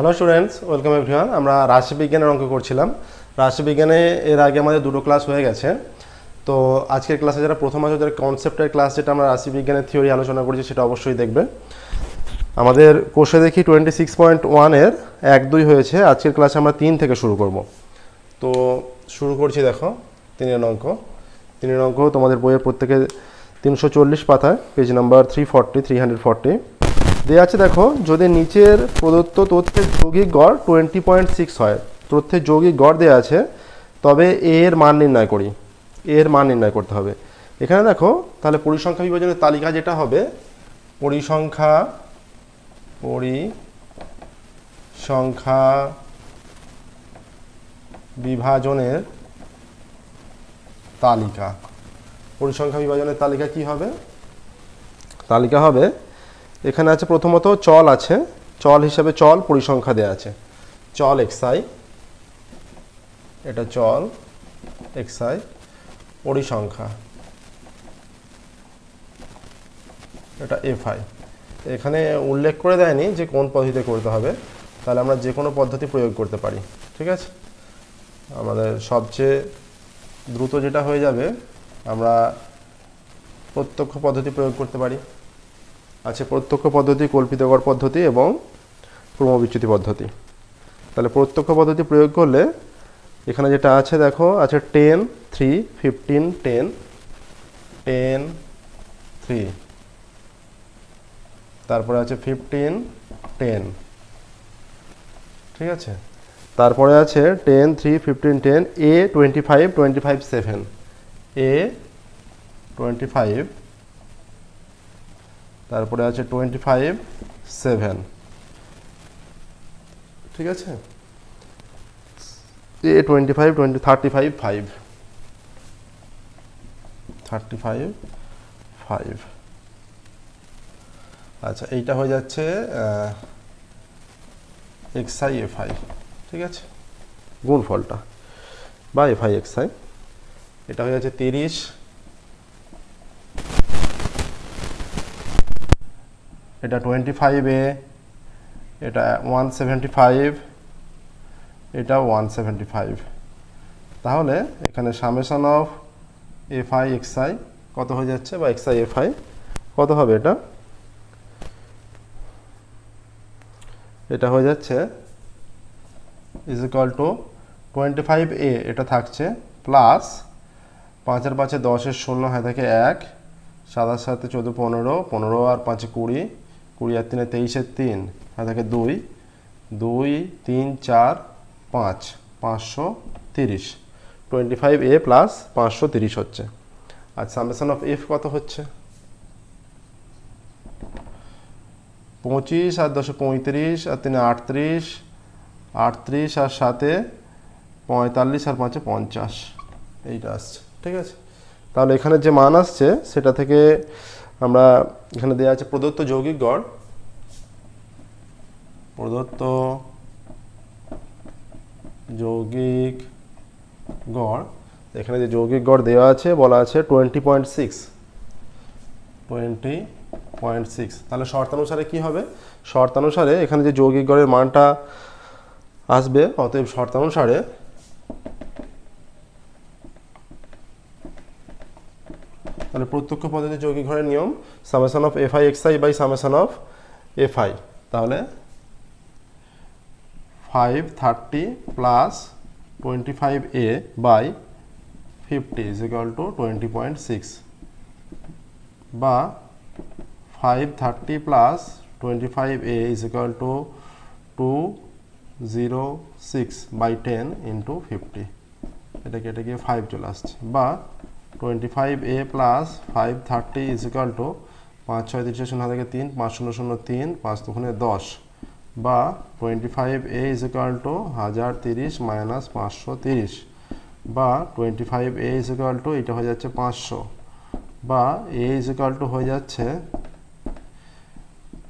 Hello students, welcome everyone. আমরা রাশিবিজ্ঞানের অঙ্ক করছিলাম। রাশিবিজ্ঞানে এর আগে আমাদের দুটো ক্লাস হয়ে গেছে। তো আজকের ক্লাসে যারা প্রথম আছে যারা কনসেপ্টের ক্লাস যেটা আমরা রাশিবিজ্ঞানের থিওরি আলোচনা করেছি সেটা অবশ্যই দেখবে। আমাদের কোষে দেখি 26.1-এর 1-2 হয়েছে। আজকের ক্লাসে আমরা 3 থেকে শুরু করব। তো শুরু করছি, দেখো 3 অঙ্ক। 3 অঙ্ক তোমাদের বইয়ের প্রত্যেকে 340 পাতায়, পেজ নাম্বার 340 দেওয়া আছে। দেখো, যদি নিচের প্রদত্ত তথ্যের যৌগিক গড় 20.6 হয়, তথ্যের যৌগিক গড় দেওয়া আছে, তবে এর মান নির্ণয় করি। এর মান নির্ণয় করতে হবে। এখানে দেখো, তাহলে পরিসংখ্যা বিভাজনের তালিকা যেটা হবে, পরিসংখ্যা বিভাজনের তালিকা। পরিসংখ্যা বিভাজনের তালিকা কি হবে? তালিকা হবে, এখানে আছে প্রথমত চল আছে, চল হিসাবে চল পরিসংখ্যা দেওয়া আছে। চল xi, এটা চল xi, পরিসংখ্যা এটা fi। এখানে উল্লেখ করে দেয়নি যে কোন পদ্ধতিতে করতে হবে, তাহলে আমরা যে কোনো পদ্ধতি প্রয়োগ করতে পারি। ঠিক আছে, আমাদের সবচেয়ে দ্রুত যেটা হয়ে যাবে, আমরা প্রত্যক্ষ পদ্ধতি প্রয়োগ করতে পারি। আছে প্রত্যক্ষ পদ্ধতি, কল্পিত গড় পদ্ধতি এবং ক্রমবিচ্যুতি পদ্ধতি। তাহলে প্রত্যক্ষ পদ্ধতি প্রয়োগ করলে এখানে যেটা আছে দেখো, আছে 10, 3, 15, 10, 10, 3, তারপরে আছে 15, 10। ঠিক আছে, তারপরে আছে 10, 3, 15, 10, a 25, 25, 7, a 25, তারপরে আছে 25, 7। ঠিক আছে, এ 25, 35, 5, 35, 5। আচ্ছা, এইটা হয়ে যাচ্ছে xi fi। ঠিক আছে, গুণফলটা বা fi xi, এটা হয়ে যাচ্ছে 30, এটা 25a, এটা 175, এটা 175। তাহলে এখানে সামেশন অফ fi xi কত হয়ে যাচ্ছে, বা xi fi কত হবে? এটা হয়ে যাচ্ছে ইজ ইকুয়াল টু 25a, এটা থাকছে, প্লাস 5 আর 5 10-এর 0 হয় থাকে 1, 7 আর 7 14, 15, 15 আর 5 20, 20 আর 3 23-এর 3 হয় থাকে 2, 2, 3, 4, 5, 530। 25a প্লাস 530 হচ্ছে। আর সামেশন অফ এফ কত হচ্ছে? 25 আর 10 35, আর 3 38, 38 আর 7 45, আর 5 50, এইটা আসছে। ঠিক আছে, তাহলে এখানে যে মান আসছে সেটা থেকে আমরা, এখানে দেওয়া আছে প্রদত্ত যৌগিক গড়, প্রদত্ত যৌগিক গড়, এখানে যে যৌগিক গড় দেওয়া আছে বলা আছে 20.6, 20.6। তাহলে শর্তানুসারে কি হবে? শর্তানুসারে এখানে যে যৌগিক গড়ের মানটা আসবে, অতএব শর্তানুসারে তাহলে প্রত্যক্ষ পদ্ধতি যৌগিক গড়ের নিয়ম summation of fi xi by summation of fi। তাহলে 530 plus 25a by 50 is equal to 20.6, বা 530 plus 25a is equal to 206 by 10 into 50, এটা কেটে গিয়ে 5 চলে আসছে, বা 25a plus 530 is equal two 5 6 30 0 থেকে 3, 5 0 0 3, 5 2 10, বা 25a is equal two 1030 minus 530, বা 25a ইজ ইকুয়াল টু, এটা হয়ে যাচ্ছে 500, বা a ইজ ইকুয়াল টু হয়ে যাচ্ছে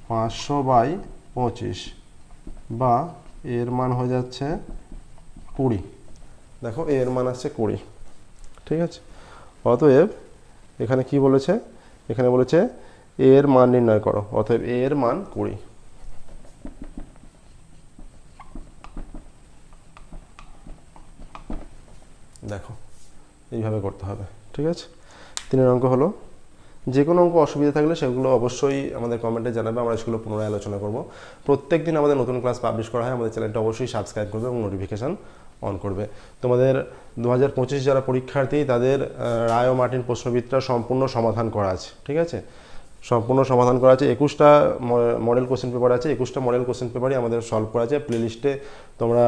500 বাই 25, বা এর মান হয়ে যাচ্ছে 20। দেখো, এর মান আসছে 20। ঠিক আছে, অতএব এখানে কি বলেছে? এখানে বলেছে এর মান নির্ণয় করো, অতএব এর মান 20। দেখো এইভাবে করতে হবে, ঠিক আছে। 3 অঙ্ক হলো। যে কোনো অঙ্ক অসুবিধা থাকলে সেগুলো অবশ্যই আমাদের কমেন্টে জানাবে, আমরা সেগুলো পুনরায় আলোচনা করব। প্রত্যেক দিন আমাদের নতুন ক্লাস পাবলিশ করা হয়, আমাদের চ্যানেলটা অবশ্যই সাবস্ক্রাইব করবে এবং নোটিফিকেশান অন করবে। তোমাদের 2025 যারা পরীক্ষার্থী তাদের রায় ও মার্টিন প্রশ্নবিদটা সম্পূর্ণ সমাধান করা আছে, ঠিক আছে, সম্পূর্ণ সমাধান করা আছে। 21টা মডেল কোশ্চেন পেপার আছে, 21টা মডেল কোশ্চেন পেপারই আমাদের সলভ করা আছে, প্লেলিস্টে তোমরা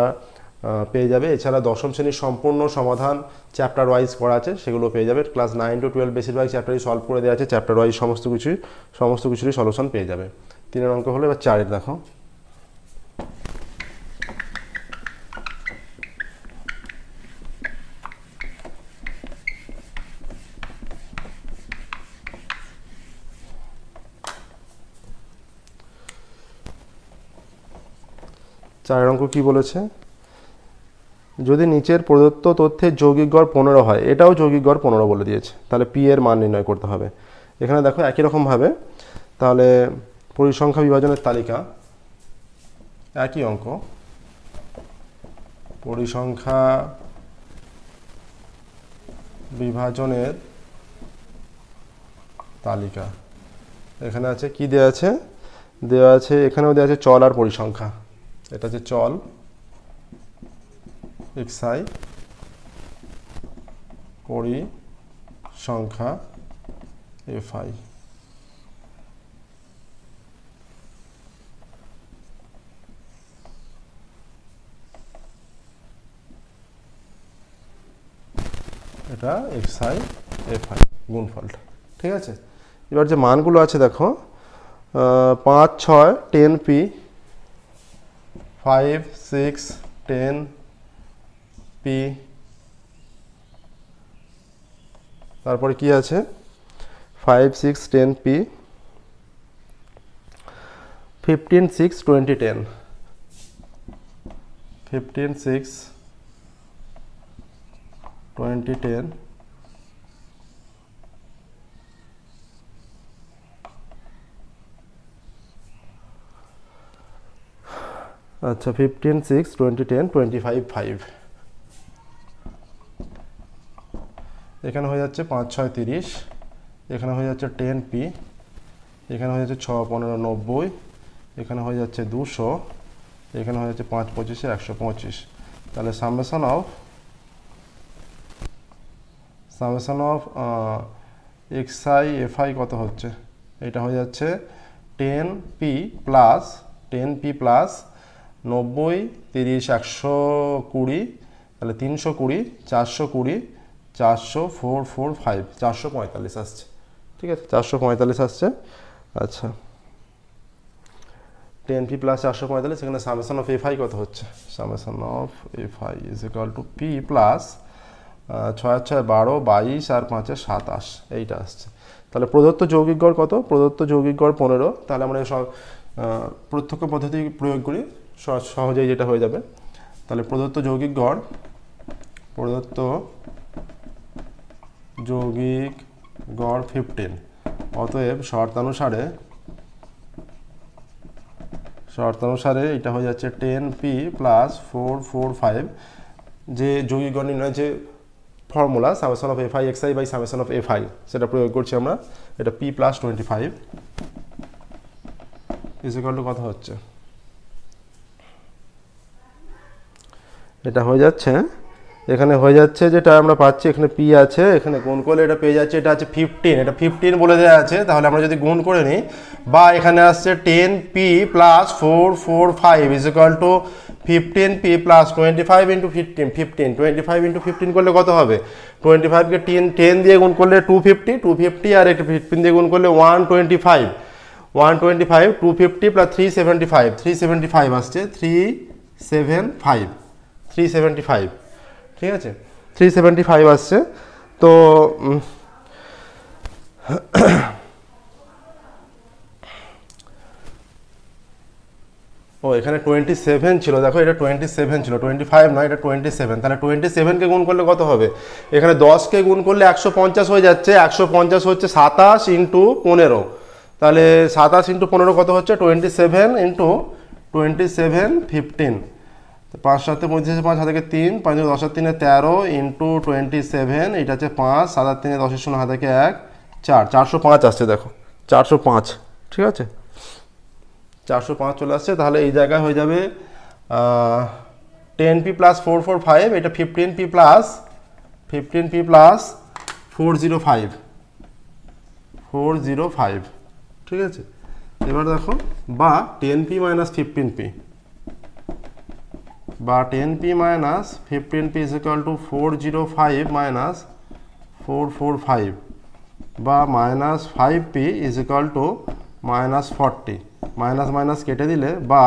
পেয়ে যাবে। এছাড়া দশম শ্রেণীর সম্পূর্ণ সমাধান চ্যাপ্টার ওয়াইজ করা আছে, সেগুলো পেয়ে যাবে। ক্লাস 9 to 12 বেশিরভাগ চ্যাপ্টারই সলভ করে দেওয়া আছে, চ্যাপ্টার ওয়াইজ সমস্ত কিছুরই সলিউশন পেয়ে যাবে। 3 অঙ্ক হলো। এবার 4 দেখো। চার অঙ্ক কি বলেছে, যদি নিচের প্রদত্ত তথ্যের যৌগিক গড় 15 হয়, এটাও যৌগিক গড় 15 বলে দিয়েছে, তাহলে পি এর মান নির্ণয় করতে হবে। এখানে দেখো একই রকমভাবে তাহলে পরিসংখ্যা বিভাজনের তালিকা, একই অঙ্ক, পরিসংখ্যা বিভাজনের তালিকা। এখানে আছে কি দেওয়া আছে, এখানেও দেওয়া আছে চল আর পরিসংখ্যা। এটা হচ্ছে চল xi, পরিসংখ্যা fi। এটা xi fi গুণফলটা, ঠিক আছে। এবার যে মানগুলো আছে দেখো, 5, 6, 10p, 5, 6, 10p, তারপরে কি আছে 5, 6, 10p, 15, 6, 20, 10, 15, 6, 20, 10, আচ্ছা 15, 6, 20, 10, 25, 5। এখানে হয়ে যাচ্ছে 5, 6, 30, এখানে হয়ে যাচ্ছে 10p, এখানে হয়ে যাচ্ছে 6, 15, 90, এখানে হয়ে যাচ্ছে 200, এখানে হয়ে যাচ্ছে 5, 25, 125। তাহলে সামেশন অফ xi fi কত হচ্ছে, এটা হয়ে যাচ্ছে 10p প্লাস 90, 30, 120, তাহলে 320, 420, 445, 445 আসছে, ঠিক আছে, 445 আসছে। আচ্ছা 10p প্লাস 445, সেখানে সামেশন অফ fi কত হচ্ছে, summation of fi is equal two p plus 6, 6, 12, 22 আর 5, 27, এইটা আসছে। তাহলে প্রদত্ত যৌগিক গড় কত, প্রদত্ত যৌগিক গড় 15। তাহলে আমরা সব প্রত্যক্ষ পদ্ধতি প্রয়োগ করি, সহজেই যেটা হয়ে যাবে। তাহলে প্রদত্ত যৌগিক গড় 15, অতএব শর্তানুসারে এটা হয়ে যাচ্ছে 10p প্লাস 445। যে যৌগিক গড় নির্ণয় যে formula summation of fi xi by summation of fi, সেটা প্রয়োগ করছি আমরা। এটা p plus 25 is equal to কত হচ্ছে, এটা হয়ে যাচ্ছে, এখানে হয়ে যাচ্ছে যেটা আমরা পাচ্ছি, এখানে p আছে, এখানে গুণ করলে এটা পেয়ে যাচ্ছে, এটা আছে 15, এটা 15 বলে দেওয়া আছে। তাহলে আমরা যদি গুণ করে নিই, বা এখানে আসছে 10p plus 445 is equal two 15p plus 25 into 15, 25 into 15 করলে কত হবে, 25কে 10 দিয়ে গুণ করলে 250, আর একটা 15 দিয়ে গুণ করলে 125, 250 প্লাস 375 আসছে, 375, ঠিক আছে, 375 আসছে। তো ও এখানে 27 ছিল, দেখো এটা 27 ছিল, 25 নয়, এটা 27। তাহলে 27কে গুণ করলে কত হবে, এখানে 10কে গুণ করলে 150 হয়ে যাচ্ছে, 150 হচ্ছে 27 ইন্টু 15, তাহলে 27 ইন্টু 15 কত হচ্ছে 27 ইন্টু 27, 15, 5 7 35 5 হাতে 3 5 10 আর 3 13 ইন্টু 27, এটা হচ্ছে 5 7 আর 3 10 শূন্য হাতে 1 4, 405 আসছে। দেখো 405, ঠিক আছে 405 চলে আসছে। তাহলে এই জায়গায় হয়ে যাবে 10p প্লাস 445, এটা 15p প্লাস 405, ঠিক আছে। এবার দেখো বা 10p মাইনাস 15p, বা 10p minus 15p is equal two 405 minus 445, বা minus 5p is equal two minus 40, minus minus কেটে দিলে, বা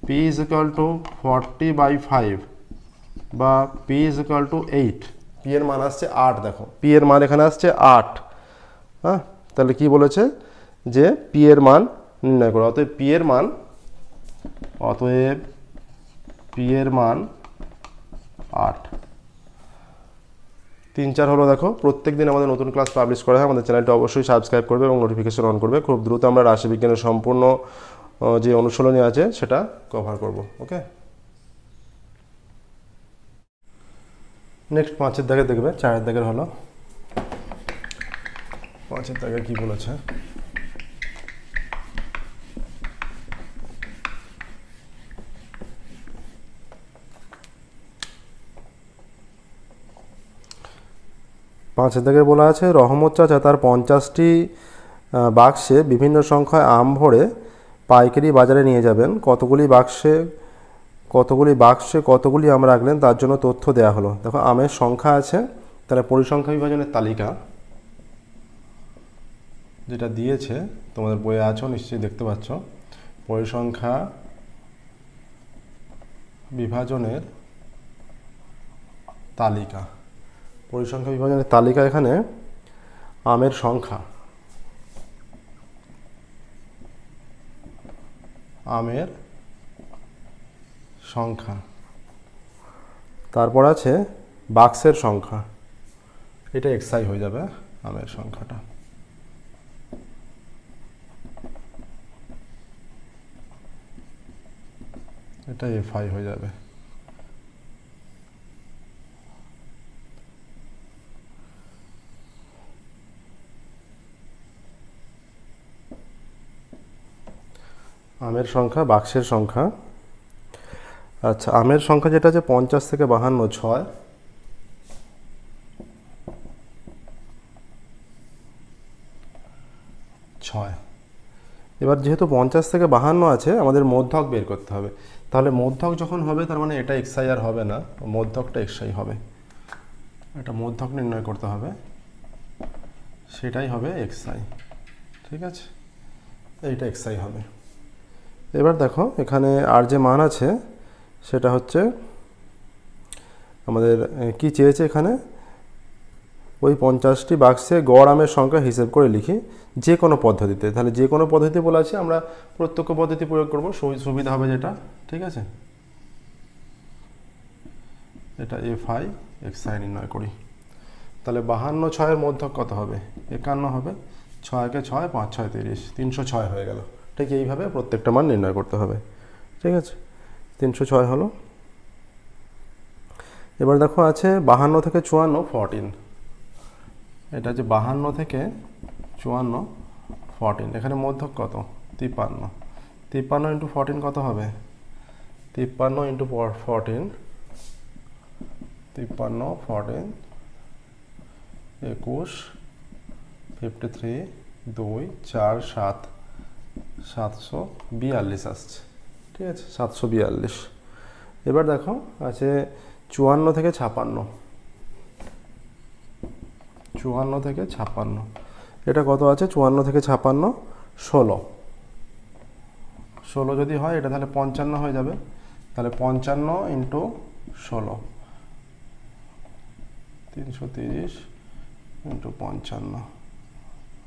p ইজ ইকুয়াল টু 40/5, বা p is equal two 8। p এর মান আসছে 8, দেখো p এর মান এখানে আসছে 8। হ্যাঁ, তাহলে কি বলেছে যে p এর মান নির্ণয় করো। অতএব p এর মান 8। 3-4 হলো। দেখো প্রত্যেক দিন আমাদের নতুন ক্লাস পাবলিশ করা হয়, আমাদের চ্যানেলটা অবশ্যই সাবস্ক্রাইব করবে এবং নোটিফিকেশন অন করবে। খুব দ্রুত আমরা রাশিবিজ্ঞানের সম্পূর্ণ যে অনুশীলনী আছে সেটা কভার করব। ওকে, নেক্সট 5-এর দাগে দেখবে, 4-এর দাগের হলো। 5-এর দাগে কি বলেছে, পাঁচের দাগে বলা আছে রহমত চাচা তার 50টি বাক্সে বিভিন্ন সংখ্যায় আম ভরে পাইকারি বাজারে নিয়ে যাবেন। কতগুলি বাক্সে কতগুলি আম রাখলেন তার জন্য তথ্য দেওয়া হলো। দেখো আমের সংখ্যা আছে, তাহলে পরিসংখ্যা বিভাজনের তালিকা যেটা দিয়েছে তোমাদের বইয়ে আছো নিশ্চয়ই দেখতে পাচ্ছ, পরিসংখ্যা বিভাজনের তালিকা। পরিসংখ্যা বিভাজনের তালিকা এখানে আমের সংখ্যা, তারপর আছে বাক্সের সংখ্যা, এটা xi হয়ে যাবে আমের সংখ্যাটা। এটা fi হয়ে যাবে। আমের সংখ্যা, বাক্সের সংখ্যা। আচ্ছা, আমের সংখ্যা যেটা আছে 50 থেকে 52, 6। এবার যেহেতু 50 থেকে 52 আছে, আমাদের মধ্যক বের করতে হবে। তাহলে মধ্যক যখন হবে তার মানে এটা xi আর হবে না, মধ্যকটা xi হবে। এটা মধ্যক নির্ণয় করতে হবে, সেটাই হবে xi, ঠিক আছে, এইটা xi হবে। এবার দেখো এখানে আর যে মান আছে সেটা হচ্ছে আমাদের কি চেয়েছে এখানে, ওই 50টি বাক্সে গড় আমের সংখ্যা হিসেব করে লিখি যে কোনো পদ্ধতিতে। তাহলে যে কোনো পদ্ধতি বলা আছে, আমরা প্রত্যক্ষ পদ্ধতি প্রয়োগ করব, সুবিধা হবে যেটা, ঠিক আছে। এটা fi xi নির্ণয় করি। তাহলে 52 6-এর মধ্যক কত হবে, 51 হবে। 6 কে 6, 5 6 30, 306 হয়ে গেল। ঠিক এইভাবে প্রত্যেকটা মান নির্ণয় করতে হবে, ঠিক আছে। 306 হলো। এবার দেখো আছে 52 থেকে 54 14, এটা যে 52 থেকে 54 14, এখানে মধ্যক কত 53। 53 ইন্টু 14 কত হবে, 53 ইন্টু 14, 53 14 21 53 2 4 7 742 আসছে, ঠিক আছে 742। এবার দেখো আছে 54 থেকে 56, 54 থেকে 56, এটা কত আছে 54 থেকে 56 16, 16 যদি হয় এটা তাহলে 55 হয়ে যাবে। তাহলে 55 ইন্টু 16, 330 ইন্টু 55,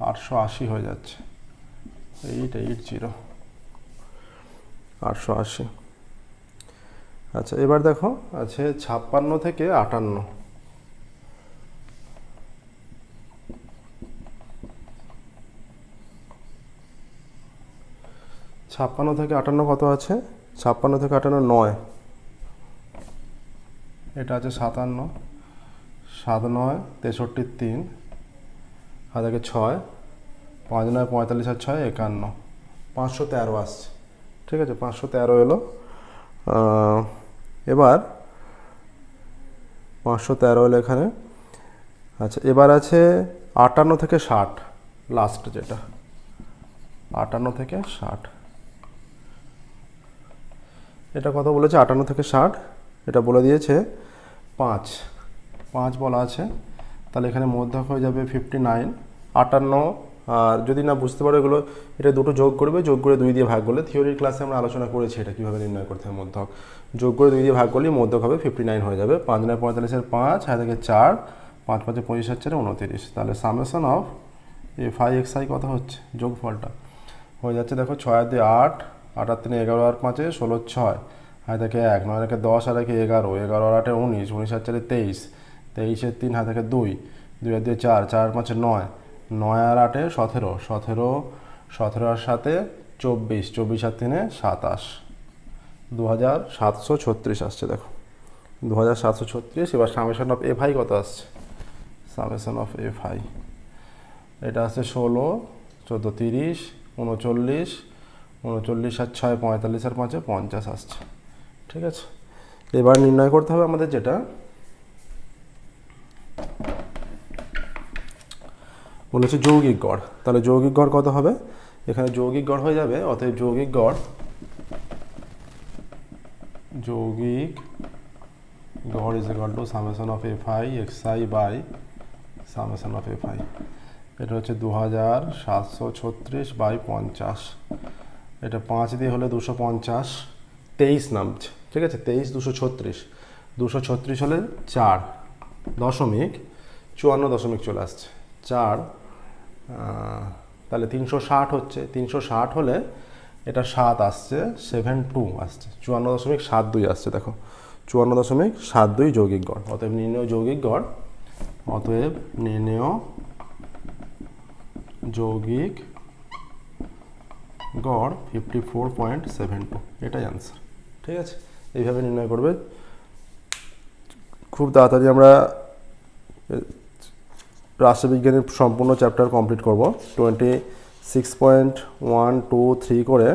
880 হয়ে যাচ্ছে। 880, 880। আচ্ছা, এবার দেখো আছে 56 থেকে 58, 56 থেকে 58 কত আছে, 56 থেকে 58 9, এটা আছে 57, 7 9 63 3, হাত থেকে 6, 5 9 45 আর 6 51, 513 আসছে। ঠিক আছে, 513 এলো। এবার 513 এলো এখানে। আচ্ছা, এবার আছে 58 থেকে 60, লাস্ট যেটা 58 থেকে 60। এটা কত বলেছে? 58 থেকে 60, এটা বলে দিয়েছে 5 বলা আছে। তাহলে এখানে মধ্যক হয়ে যাবে 59, 58। আর যদি না বুঝতে পারো এগুলো, এটা দুটো যোগ করবে, যোগ করে 2 দিয়ে ভাগ করলে, থিওরির ক্লাসে আমরা আলোচনা করেছি এটা কীভাবে নির্ণয় করতে হয় মধ্যক। যোগ করে 2 দিয়ে ভাগ করলেই মধ্যক হবে 59 হয়ে যাবে। 5 9 45 5, হাত থেকে 4, 5 5 25 আর 4 29। তাহলে সামেশন অফ FI XI কত হচ্ছে? যোগফলটা হয়ে যাচ্ছে দেখো, 6 আর 2 8, 8 আর 3 11 আর 5 16 6, হাত থেকে 1, 9 রেখে 10 আর 1 11, 11 আর 8 19, 19 আর 4 23, 23 আর 3 হাত থেকে 2, 2 আর 2 4, 4 আর 5 9, 9 আর 8 17, 17, 17 আর 7 24, 24 আর 3 27, 2736 আসছে দেখো, 2736। এবার সামেশন অফ FI কত আসছে? সামেশন অফ FI এটা আছে 16, 14 30, 39, 39 আর 6 45 আর 5 50 আসছে। ঠিক আছে, এবার নির্ণয় করতে হবে আমাদের যেটা বলেছে যৌগিক গড়। তাহলে যৌগিক গড় কত হবে? এখানে যৌগিক গড় হয়ে যাবে, অতএব যৌগিক গড় is equal to summation of FI XI by summation of FI। এটা হচ্ছে 2736 বাই 50। এটা 5 দিয়ে হলে 250, 23 নামছে। ঠিক আছে, 23 236, 236 হলে 4 দশমিক 54 দশমিক চলে আসছে 4। তাহলে 360 হচ্ছে, 360 হলে এটা 7 আসছে, 72 আসছে, 54.72 আসছে দেখো, 54.72 যৌগিক গড়। অতএব নির্ণয় যৌগিক গড়, অতএব নির্ণয় যৌগিক গড় 54.72, এটাই অ্যান্সার। ঠিক আছে, এইভাবে নির্ণয় করবে। খুব তাড়াতাড়ি আমরা রাশিবিজ্ঞানের সম্পূর্ণ চ্যাপ্টার কমপ্লিট করব। 26.123 করে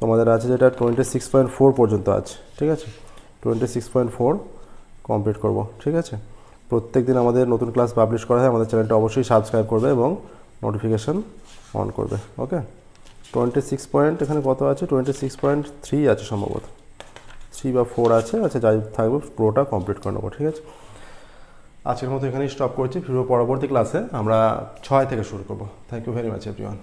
তোমাদের আছে, যেটা 26.4 পর্যন্ত আছে। ঠিক আছে, 26.4 কমপ্লিট করব। ঠিক আছে, প্রত্যেক দিন আমাদের নতুন ক্লাস পাবলিশ করা হয়, আমাদের চ্যানেলটা অবশ্যই সাবস্ক্রাইব করবে এবং নোটিফিকেশান অন করবে। ওকে, 26 পয়েন্ট এখানে কত আছে? 26.3 আছে সম্ভবত, 3 বা 4 আছে। আচ্ছা, যাই থাকবে পুরোটা কমপ্লিট করে নেবো। ঠিক আছে, আজকের মতো এখানেই স্টপ করছি। পরবর্তী ক্লাসে আমরা 6 থেকে শুরু করব। Thank you very much everyone.